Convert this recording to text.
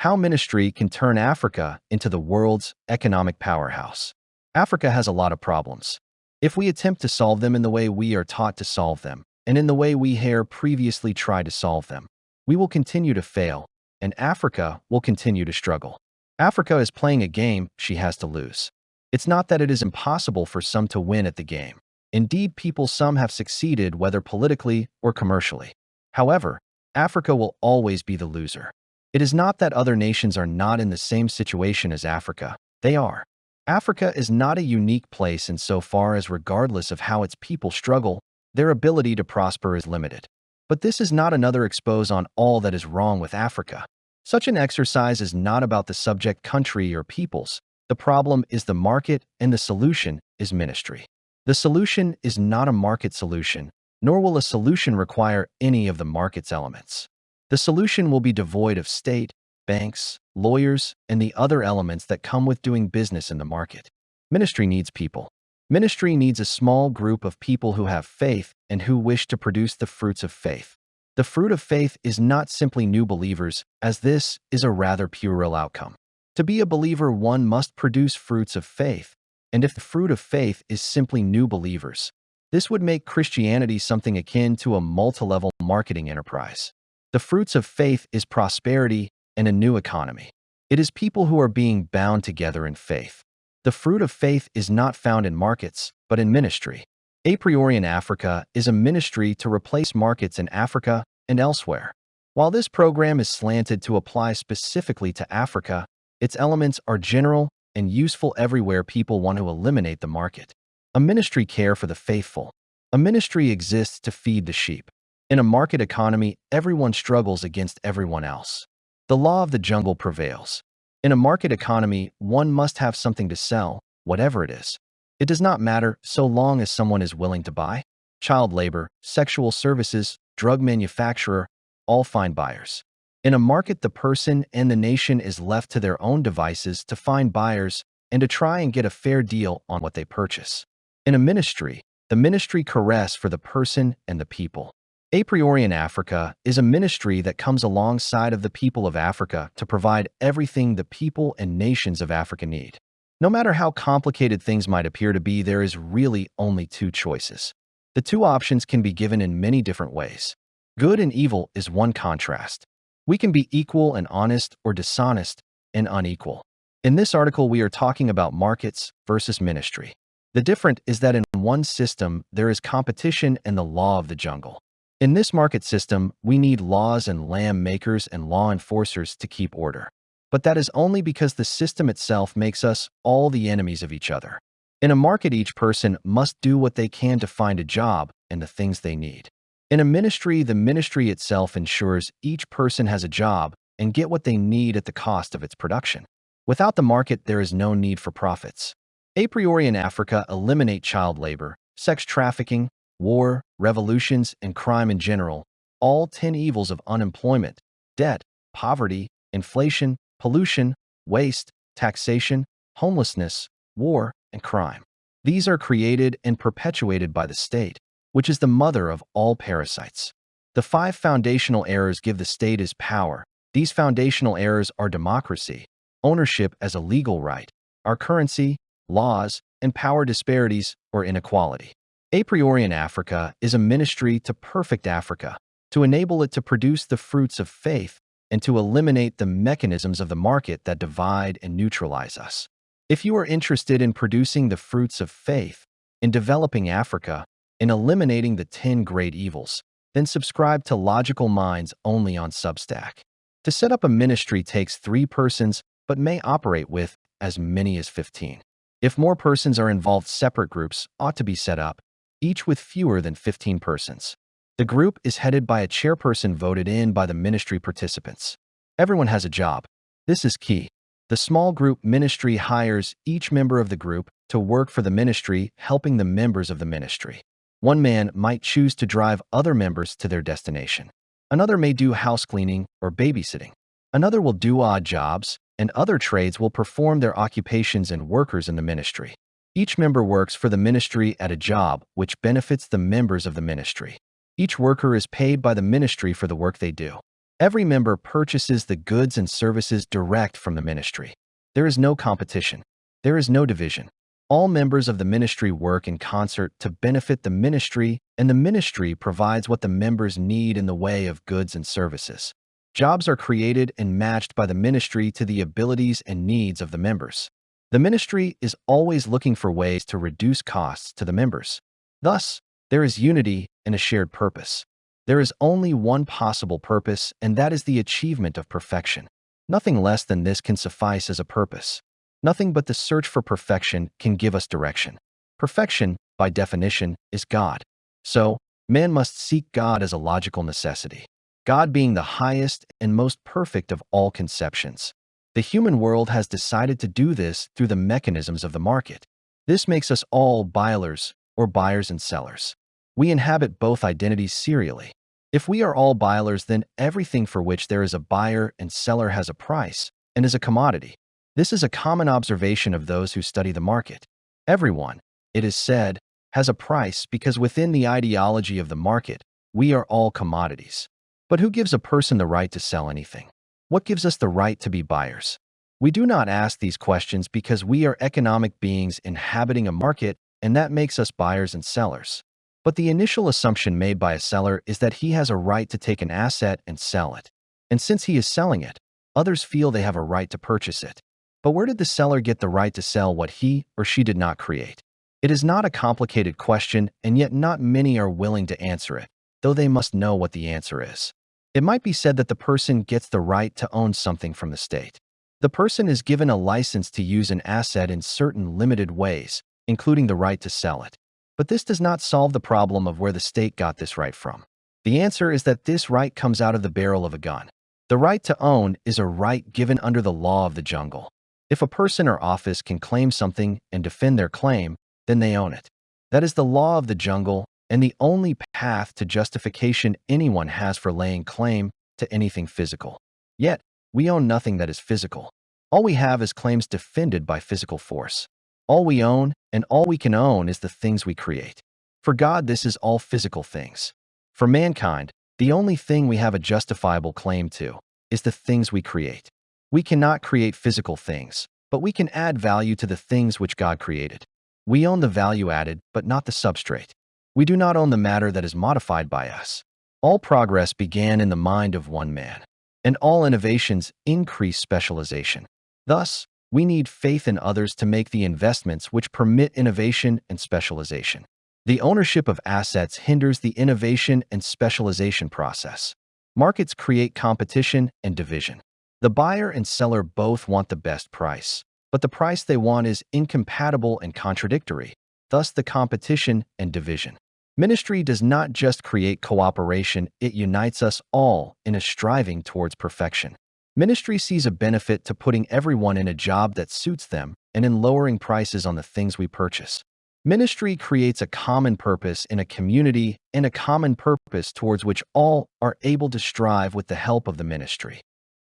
How ministry can turn Africa into the world's economic powerhouse. Africa has a lot of problems. If we attempt to solve them in the way we are taught to solve them, and in the way we have previously tried to solve them, we will continue to fail, and Africa will continue to struggle. Africa is playing a game she has to lose. It's not that it is impossible for some to win at the game. Indeed, some have succeeded whether politically or commercially. However, Africa will always be the loser. It is not that other nations are not in the same situation as Africa. They are. Africa is not a unique place insofar as regardless of how its people struggle, their ability to prosper is limited. But this is not another expose on all that is wrong with Africa. Such an exercise is not about the subject country or peoples. The problem is the market and the solution is ministry. The solution is not a market solution, nor will a solution require any of the market's elements. The solution will be devoid of state, banks, lawyers, and the other elements that come with doing business in the market. Ministry needs people. Ministry needs a small group of people who have faith and who wish to produce the fruits of faith. The fruit of faith is not simply new believers, as this is a rather puerile outcome. To be a believer, one must produce fruits of faith, and if the fruit of faith is simply new believers, this would make Christianity something akin to a multi-level marketing enterprise. The fruits of faith is prosperity and a new economy. It is people who are being bound together in faith. The fruit of faith is not found in markets, but in ministry. A priori in Africa is a ministry to replace markets in Africa and elsewhere. While this program is slanted to apply specifically to Africa, its elements are general and useful everywhere people want to eliminate the market. A ministry care for the faithful. A ministry exists to feed the sheep. In a market economy, everyone struggles against everyone else. The law of the jungle prevails. In a market economy, one must have something to sell, whatever it is. It does not matter so long as someone is willing to buy. Child labor, sexual services, drug manufacturer, all find buyers. In a market, the person and the nation is left to their own devices to find buyers and to try and get a fair deal on what they purchase. In a ministry, the ministry cares for the person and the people. A priori in Africa is a ministry that comes alongside of the people of Africa to provide everything the people and nations of Africa need. No matter how complicated things might appear to be, there is really only two choices. The two options can be given in many different ways. Good and evil is one contrast. We can be equal and honest or dishonest and unequal. In this article, we are talking about markets versus ministry. The difference is that in one system, there is competition and the law of the jungle. In this market system, we need laws and lamb makers and law enforcers to keep order. But that is only because the system itself makes us all the enemies of each other. In a market, each person must do what they can to find a job and the things they need. In a ministry, the ministry itself ensures each person has a job and get what they need at the cost of its production. Without the market, there is no need for profits. A priori in Africa, eliminate child labor, sex trafficking, war, revolutions, and crime in general, all 10 evils of unemployment, debt, poverty, inflation, pollution, waste, taxation, homelessness, war, and crime. These are created and perpetuated by the state, which is the mother of all parasites. The 5 foundational errors give the state its power. These foundational errors are democracy, ownership as a legal right, our currency, laws, and power disparities or inequality. A priori in Africa is a ministry to perfect Africa, to enable it to produce the fruits of faith and to eliminate the mechanisms of the market that divide and neutralize us. If you are interested in producing the fruits of faith, in developing Africa, in eliminating the 10 great evils, then subscribe to Logical Minds only on Substack. To set up a ministry takes 3 persons, but may operate with as many as 15. If more persons are involved, separate groups ought to be set up, each with fewer than 15 persons. The group is headed by a chairperson voted in by the ministry participants. Everyone has a job. This is key. The small group ministry hires each member of the group to work for the ministry, helping the members of the ministry. One man might choose to drive other members to their destination. Another may do house cleaning or babysitting. Another will do odd jobs, and other trades will perform their occupations and workers in the ministry. Each member works for the ministry at a job which benefits the members of the ministry. Each worker is paid by the ministry for the work they do. Every member purchases the goods and services direct from the ministry. There is no competition. There is no division. All members of the ministry work in concert to benefit the ministry, and the ministry provides what the members need in the way of goods and services. Jobs are created and matched by the ministry to the abilities and needs of the members. The ministry is always looking for ways to reduce costs to the members. Thus, there is unity and a shared purpose. There is only one possible purpose, and that is the achievement of perfection. Nothing less than this can suffice as a purpose. Nothing but the search for perfection can give us direction. Perfection, by definition, is God. So, man must seek God as a logical necessity, God being the highest and most perfect of all conceptions. The human world has decided to do this through the mechanisms of the market. This makes us all buyers or buyers and sellers. We inhabit both identities serially. If we are all buyers, then everything for which there is a buyer and seller has a price and is a commodity. This is a common observation of those who study the market. Everyone, it is said, has a price because within the ideology of the market, we are all commodities. But who gives a person the right to sell anything? What gives us the right to be buyers? We do not ask these questions because we are economic beings inhabiting a market, and that makes us buyers and sellers. But the initial assumption made by a seller is that he has a right to take an asset and sell it. And since he is selling it, others feel they have a right to purchase it. But where did the seller get the right to sell what he or she did not create? It is not a complicated question, and yet not many are willing to answer it, though they must know what the answer is. It might be said that the person gets the right to own something from the state. The person is given a license to use an asset in certain limited ways, including the right to sell it. But this does not solve the problem of where the state got this right from. The answer is that this right comes out of the barrel of a gun. The right to own is a right given under the law of the jungle. If a person or office can claim something and defend their claim, then they own it. That is the law of the jungle and the only path to justification anyone has for laying claim to anything physical. Yet, we own nothing that is physical. All we have is claims defended by physical force. All we own and all we can own is the things we create. For God, this is all physical things. For mankind, the only thing we have a justifiable claim to is the things we create. We cannot create physical things, but we can add value to the things which God created. We own the value added, but not the substrate. We do not own the matter that is modified by us. All progress began in the mind of one man, and all innovations increase specialization. Thus, we need faith in others to make the investments which permit innovation and specialization. The ownership of assets hinders the innovation and specialization process. Markets create competition and division. The buyer and seller both want the best price, but the price they want is incompatible and contradictory, thus the competition and division. Ministry does not just create cooperation, it unites us all in a striving towards perfection. Ministry sees a benefit to putting everyone in a job that suits them and in lowering prices on the things we purchase. Ministry creates a common purpose in a community and a common purpose towards which all are able to strive with the help of the ministry.